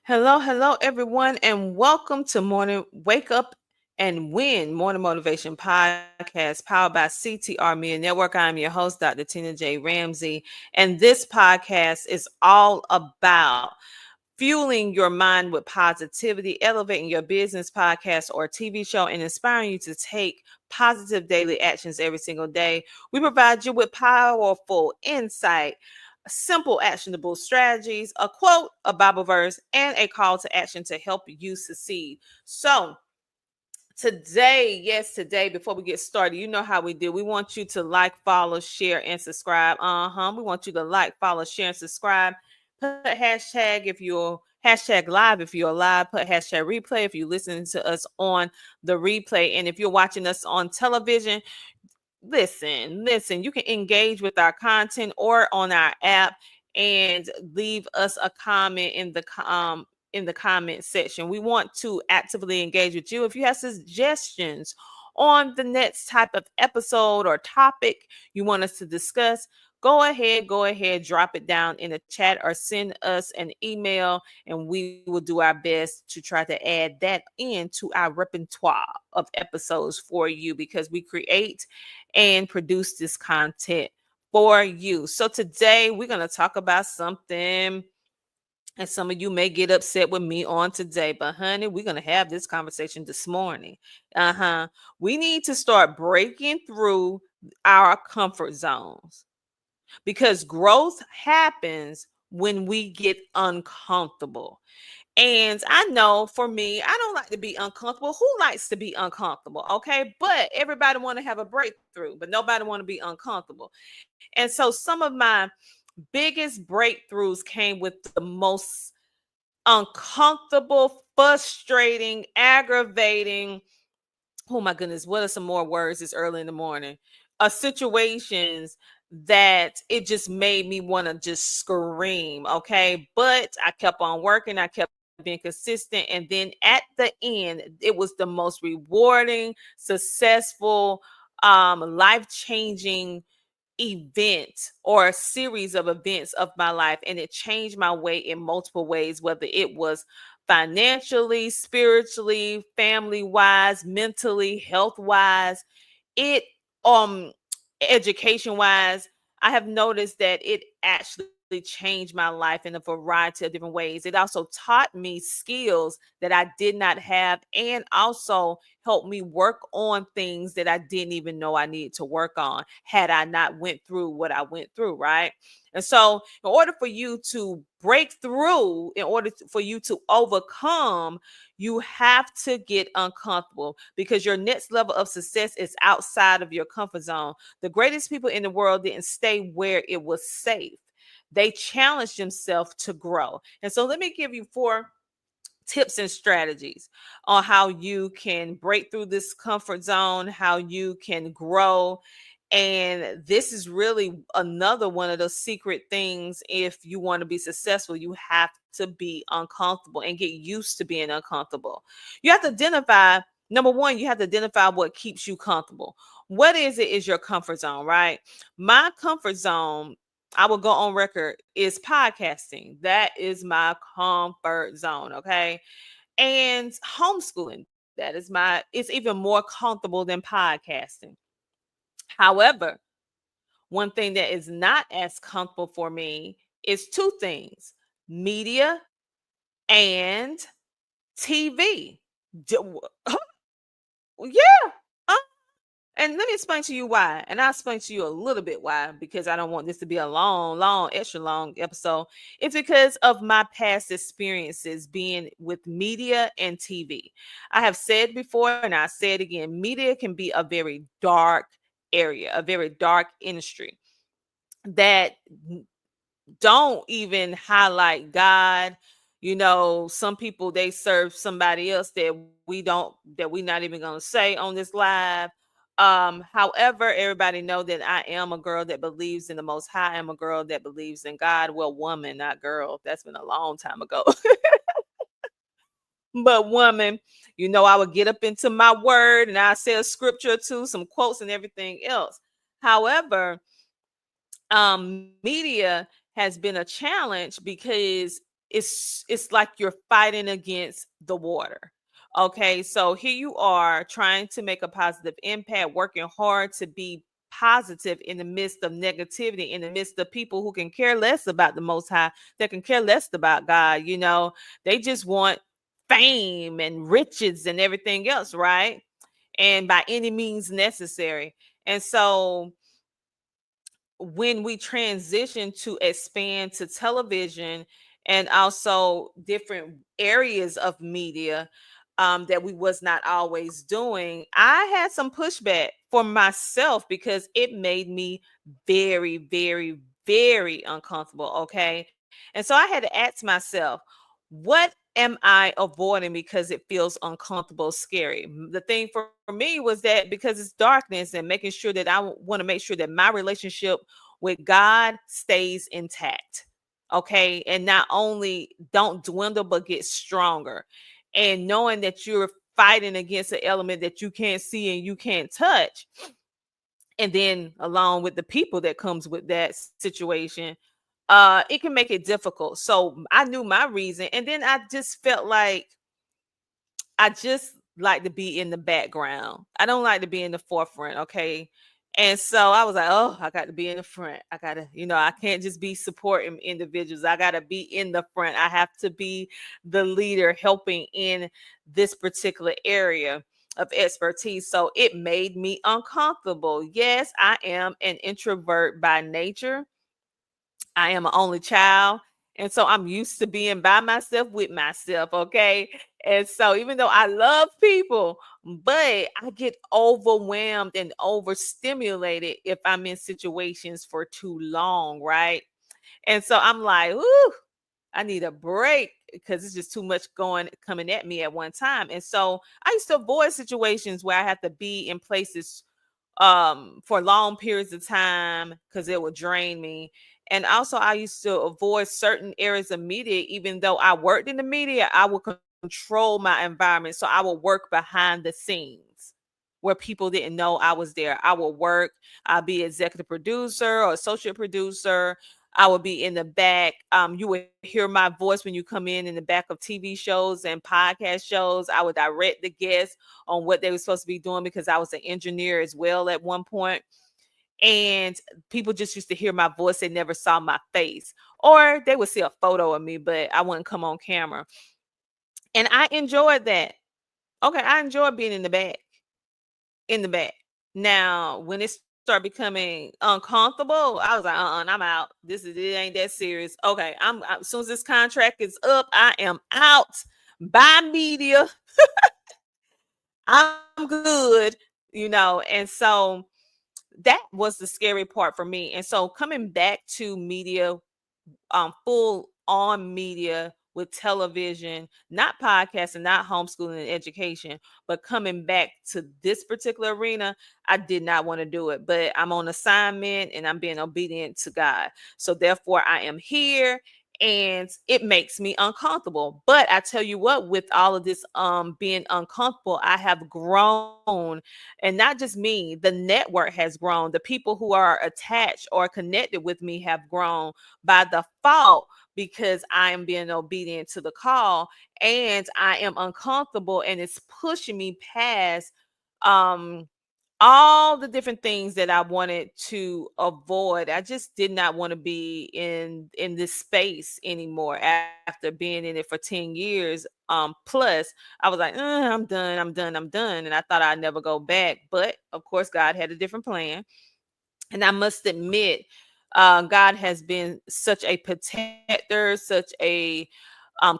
Hello, everyone, and welcome to Morning Wake Up and Win Morning Motivation Podcast powered by CTR Media Network. I'm your host, Dr. Tina J. Ramsey, and this podcast is all about fueling your mind with positivity, elevating your business, podcast, or TV show, and inspiring you to take positive daily actions every single day. We provide you with powerful insight, simple, actionable strategies, a quote, a Bible verse, and a call to action to help you succeed. So, today, before we get started, you know how we do. We want you to like, follow, share, and subscribe. We want you to like, follow, share, and subscribe. Put hashtag if you're hashtag live if you're live. Put hashtag replay if you're listening to us on the replay. And if you're watching us on television, listen. You can engage with our content or on our app and leave us a comment in the comment section. We want to actively engage with you. If you have suggestions on the next type of episode or topic you want us to discuss, go ahead, drop it down in the chat or send us an email, and we will do our best to try to add that into our repertoire of episodes for you, because we create and produce this content for you. So today we're going to talk about something, and some of you may get upset with me on today, but honey, we're going to have this conversation this morning. We need to start breaking through our comfort zones, because growth happens when we get uncomfortable. And I know for me, I don't like to be uncomfortable. Who likes to be uncomfortable? Okay. But everybody want to have a breakthrough, but nobody want to be uncomfortable. And so some of my biggest breakthroughs came with the most uncomfortable, frustrating, aggravating. Oh my goodness, what are some more words this early in the morning? Situations that it just made me want to just scream. Okay. But I kept on working, I kept being consistent. And then at the end, it was the most rewarding, successful, life changing event or a series of events of my life, and it changed my way in multiple ways, whether it was financially, spiritually, family wise, mentally, health wise, it um education wise. I have noticed that it actually changed my life in a variety of different ways. It also taught me skills that I did not have, and also helped me work on things that I didn't even know I needed to work on had I not went through what I went through, right? And so in order for you to break through, for you to overcome, you have to get uncomfortable, because your next level of success is outside of your comfort zone. The greatest people in the world didn't stay where it was safe. They challenged themselves to grow. And so let me give you four tips and strategies on how you can break through this comfort zone, how you can grow. And this is really another one of those secret things. If you want to be successful, you have to be uncomfortable and get used to being uncomfortable. You have to identify, number one, you have to identify what keeps you comfortable. What is your comfort zone, right? My comfort zone, I will go on record, is podcasting. That is my comfort zone. Okay. And homeschooling. It's even more comfortable than podcasting. However, one thing that is not as comfortable for me is two things: media and TV. Yeah. And let me explain to you why. And I'll explain to you a little bit why, because I don't want this to be a long, extra long episode. It's because of my past experiences being with media and TV. I have said before, and I say it again, media can be a very dark area, a very dark industry that don't even highlight God. Some people, they serve somebody else that we not even gonna say on this live. However, everybody know that I am a girl that believes in the Most High. I'm a girl that believes in God. Well, woman, not girl. That's been a long time ago. But woman, I would get up into my word and I say a scripture or two, some quotes and everything else. However, media has been a challenge because it's like you're fighting against the water. Okay, so here you are trying to make a positive impact, working hard to be positive in the midst of negativity, in the midst of people who can care less about the Most High, that can care less about God. They just want fame and riches and everything else, right? And by any means necessary. And so when we transition to expand to television and also different areas of media, that we was not always doing, I had some pushback for myself because it made me very, very, very uncomfortable. Okay. And so I had to ask myself, what am I avoiding because it feels uncomfortable, scary? The thing for me was that because it's darkness, and making sure that I want to make sure that my relationship with God stays intact. Okay. And not only don't dwindle, but get stronger. And knowing that you're fighting against an element that you can't see and you can't touch. And then along with the people that comes with that situation, it can make it difficult. So I knew my reason. And then I just felt like I just like to be in the background. I don't like to be in the forefront, okay? And so I was like, oh, I got to be in the front. I got to, I can't just be supporting individuals. I got to be in the front. I have to be the leader helping in this particular area of expertise. So it made me uncomfortable. Yes, I am an introvert by nature. I am an only child. And so I'm used to being by myself with myself. Okay. And so even though I love people, but I get overwhelmed and overstimulated if I'm in situations for too long. Right. And so I'm like, ooh, I need a break because it's just too much coming at me at one time. And so I used to avoid situations where I have to be in places for long periods of time because it would drain me. And also I used to avoid certain areas of media. Even though I worked in the media, I would control my environment, so I would work behind the scenes where people didn't know I was there. I would work, I'll be executive producer or associate producer. I would be in the back. You would hear my voice when you come in the back of TV shows and podcast shows. I would direct the guests on what they were supposed to be doing because I was an engineer as well at one point. And people just used to hear my voice. They never saw my face, or they would see a photo of me, but I wouldn't come on camera. And I enjoyed that. Okay, I enjoyed being in the back. Now, when it started becoming uncomfortable, I was like, I'm out. It ain't that serious. Okay, as soon as this contract is up, I am out. Buy media. I'm good, and so that was the scary part for me. And so coming back to media, full on media with television, not podcasting, not homeschooling and education, but coming back to this particular arena, I did not want to do it. But I'm on assignment and I'm being obedient to God. So therefore, I am here and it makes me uncomfortable. But I tell you what, with all of this being uncomfortable, I have grown. And not just me, the network has grown. The people who are attached or connected with me have grown by default because I am being obedient to the call, and I am uncomfortable, and it's pushing me past um all the different things that I wanted to avoid. I just did not want to be in this space anymore after being in it for 10 years. Plus I was like, I'm done, I'm done. And I thought I'd never go back. But of course, God had a different plan. And I must admit, God has been such a protector, such a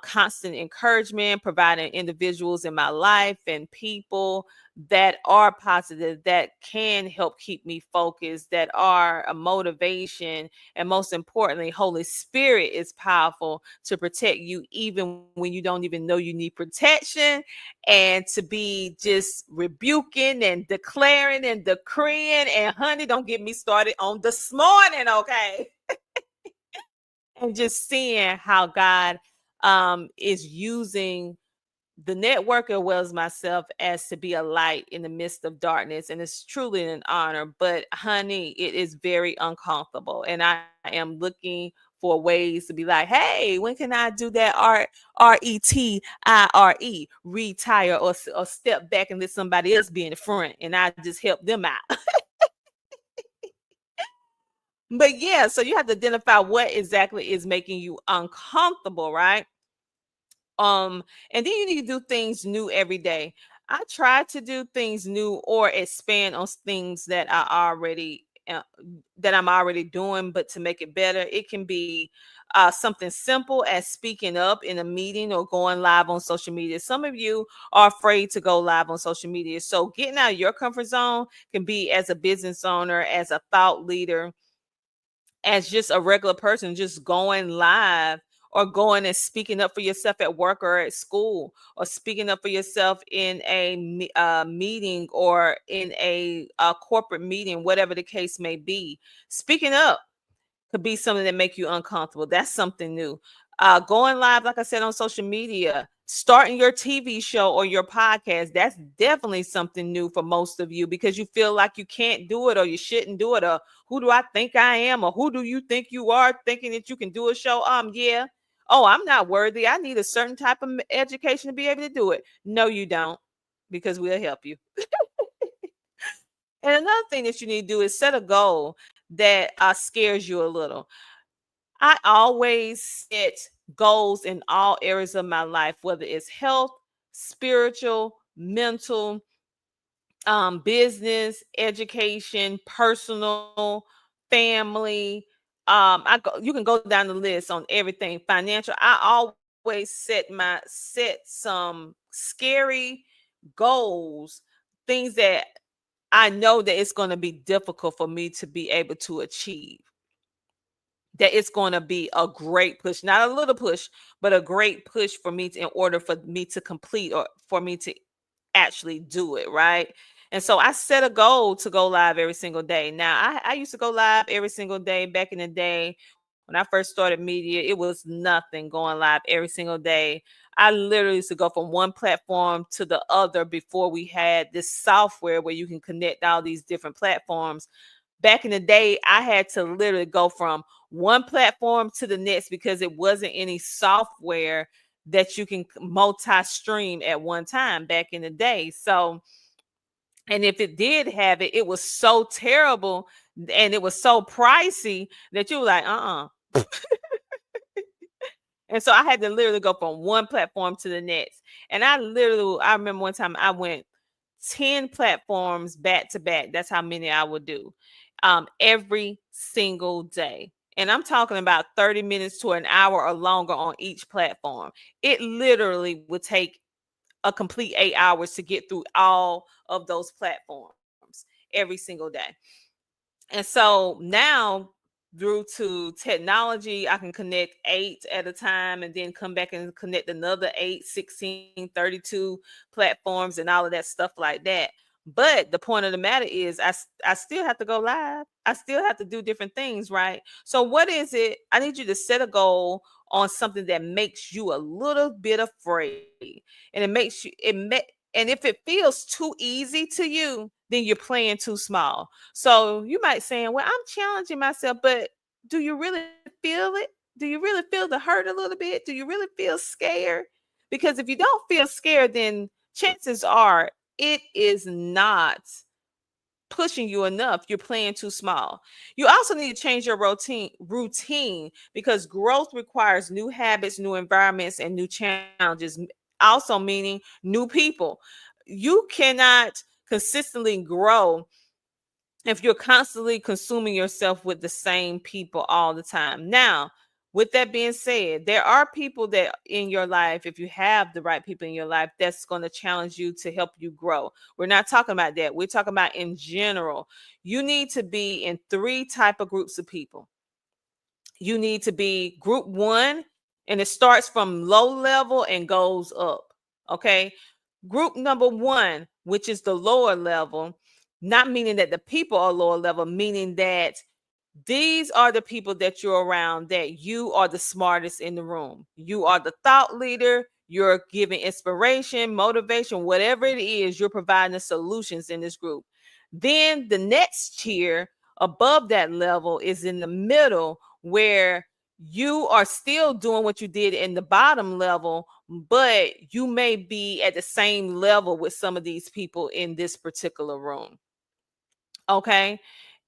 constant encouragement, providing individuals in my life and people that are positive, that can help keep me focused, that are a motivation. And most importantly, Holy Spirit is powerful to protect you even when you don't even know you need protection, and to be just rebuking and declaring and decreeing. And honey, don't get me started on this morning, okay? And just seeing how God is using the network as well as myself as to be a light in the midst of darkness. And it's truly an honor. But honey, it is very uncomfortable. And I am looking for ways to be like, hey, when can I do that RETIRE, retire, or step back and let somebody else be in the front and I just help them out. But yeah, so you have to identify what exactly is making you uncomfortable, right? Um, and then you need to do things new every day. I try to do things new or expand on things that I'm already doing, but to make it better, it can be something simple as speaking up in a meeting or going live on social media. Some of you are afraid to go live on social media, so getting out of your comfort zone can be as a business owner, as a thought leader, as just a regular person, just going live or going and speaking up for yourself at work or at school, or speaking up for yourself in a meeting or in a corporate meeting, whatever the case may be. Speaking up could be something that make you uncomfortable. That's something new. Going live, like I said, on social media, starting your TV show or your podcast, that's definitely something new for most of you because you feel like you can't do it or you shouldn't do it, or who do I think I am, or who do you think you are thinking that you can do a show? Yeah. Oh, I'm not worthy. I need a certain type of education to be able to do it. No, you don't, because we'll help you. And another thing that you need to do is set a goal that scares you a little. I always set goals in all areas of my life, whether it's health, spiritual, mental, business, education, personal, family. You can go down the list on everything financial. I always set some scary goals, things that I know that it's going to be difficult for me to be able to achieve, that it's going to be a great push, not a little push, but a great push for me in order for me to complete or for me to actually do it, right? And so I set a goal to go live every single day. Now, I used to go live every single day back in the day. When I first started media, it was nothing going live every single day. I literally used to go from one platform to the other before we had this software where you can connect all these different platforms. Back in the day, I had to literally go from one platform to the next because it wasn't any software that you can multi-stream at one time back in the day. So, and if it did have it, it was so terrible and it was so pricey that you were like, And so I had to literally go from one platform to the next. And I remember one time I went 10 platforms back to back. That's how many I would do every single day. And I'm talking about 30 minutes to an hour or longer on each platform. It literally would take a complete 8 hours to get through all of those platforms every single day. And so now, due to technology, I can connect 8 at a time and then come back and connect another 8, 16, 32 platforms and all of that stuff like that. But the point of the matter is, I still have to go live. I still have to do different things, right? So, what is it? I need you to set a goal on something that makes you a little bit afraid. And it makes you, and if it feels too easy to you, then you're playing too small. So you might say, well, I'm challenging myself, but do you really feel it? Do you really feel the hurt a little bit? Do you really feel scared? Because if you don't feel scared, then chances are it is not pushing you enough. You're playing too small. You also need to change your routine because growth requires new habits, new environments, and new challenges. Also meaning new people. You cannot consistently grow if you're constantly consuming yourself with the same people all the time. Now, with that being said, there are people that in your life, if you have the right people in your life, that's going to challenge you to help you grow. We're not talking about that. We're talking about in general. You need to be in 3 type of groups of people. You need to be group 1, and it starts from low level and goes up. Okay. Group number 1, which is the lower level, not meaning that the people are lower level, meaning that these are the people that you're around, that you are the smartest in the room. You are the thought leader. You're giving inspiration, motivation, whatever it is, you're providing the solutions in this group. Then the next tier above that level is in the middle, where you are still doing what you did in the bottom level, but you may be at the same level with some of these people in this particular room. Okay.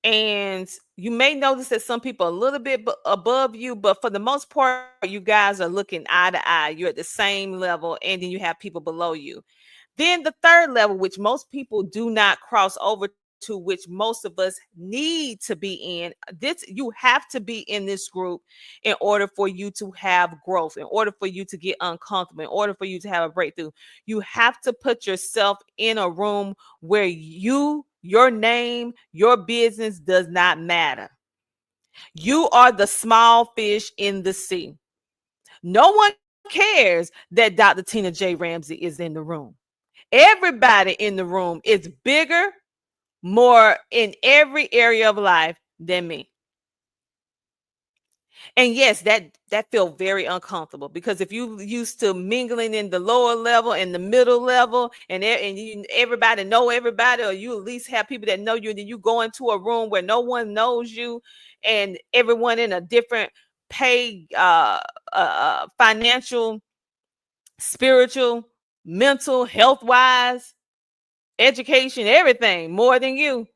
And you may notice that some people are a little bit above you, but for the most part, you guys are looking eye to eye. You're at the same level, and then you have people below you. Then the third level, which most people do not cross over to, which most of us need to be in. This, you have to be in this group in order for you to have growth, in order for you to get uncomfortable, in order for you to have a breakthrough. You have to put yourself in a room where your name, your business does not matter. You are the small fish in the sea. No one cares that Dr. Tina J. Ramsey is in the room. Everybody in the room is bigger, more in every area of life than me. And yes, that felt very uncomfortable, because if you used to mingling in the lower level and the middle level, and you everybody know everybody, or you at least have people that know you, and then you go into a room where no one knows you, and everyone in a different pay, financial, spiritual, mental, health wise, education, everything more than you.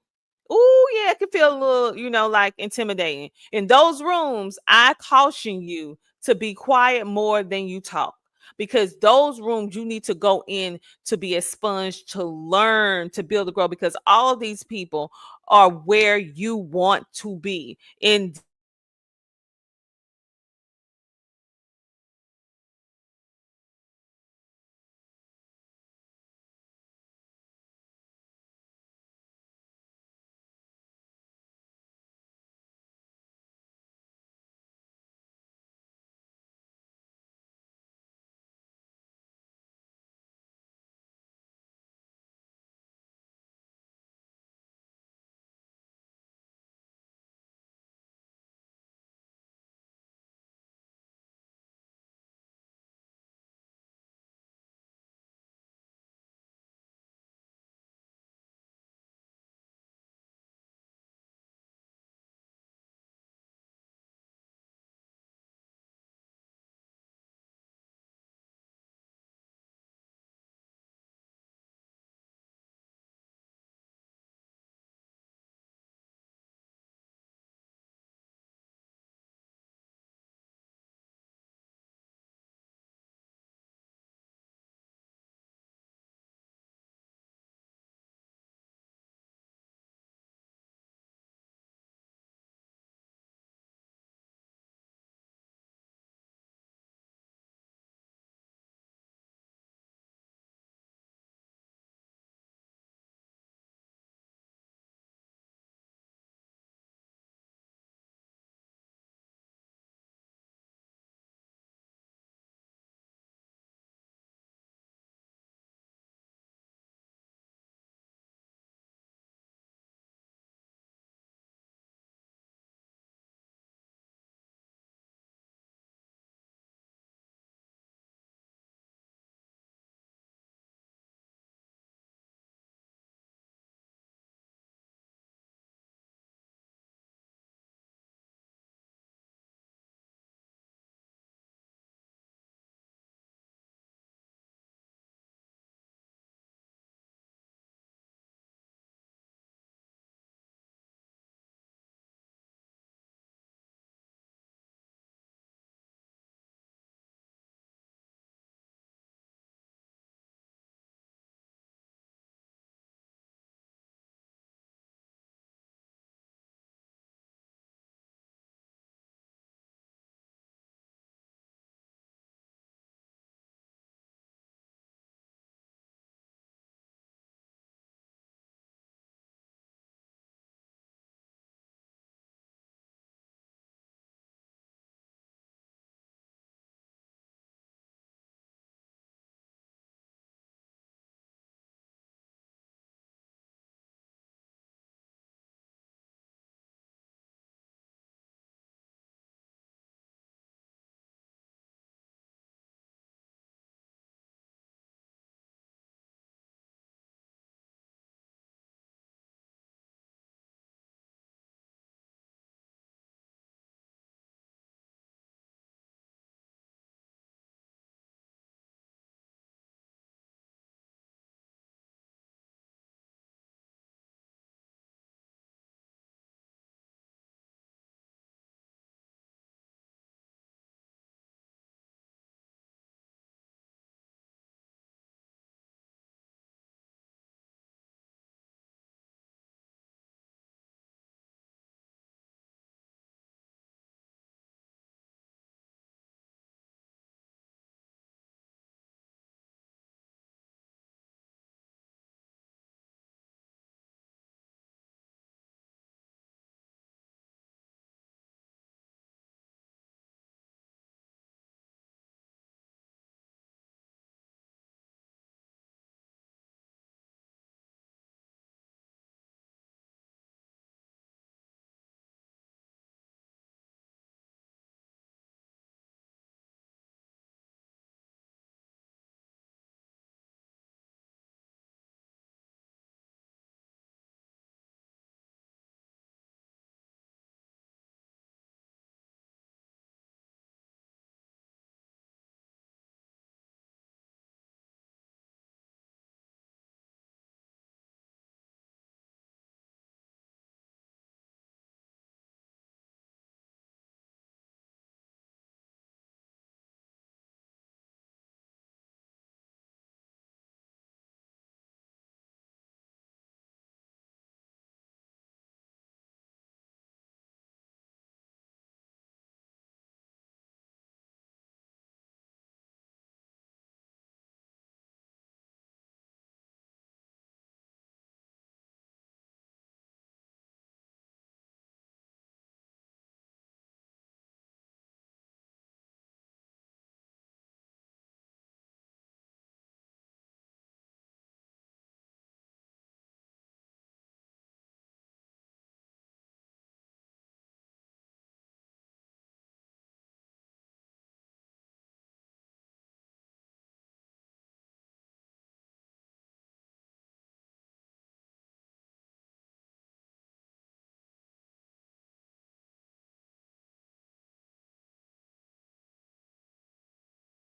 Oh, yeah, it can feel a little, like intimidating. In those rooms, I caution you to be quiet more than you talk, because those rooms you need to go in to be a sponge, to learn, to build, to grow, because all these people are where you want to be in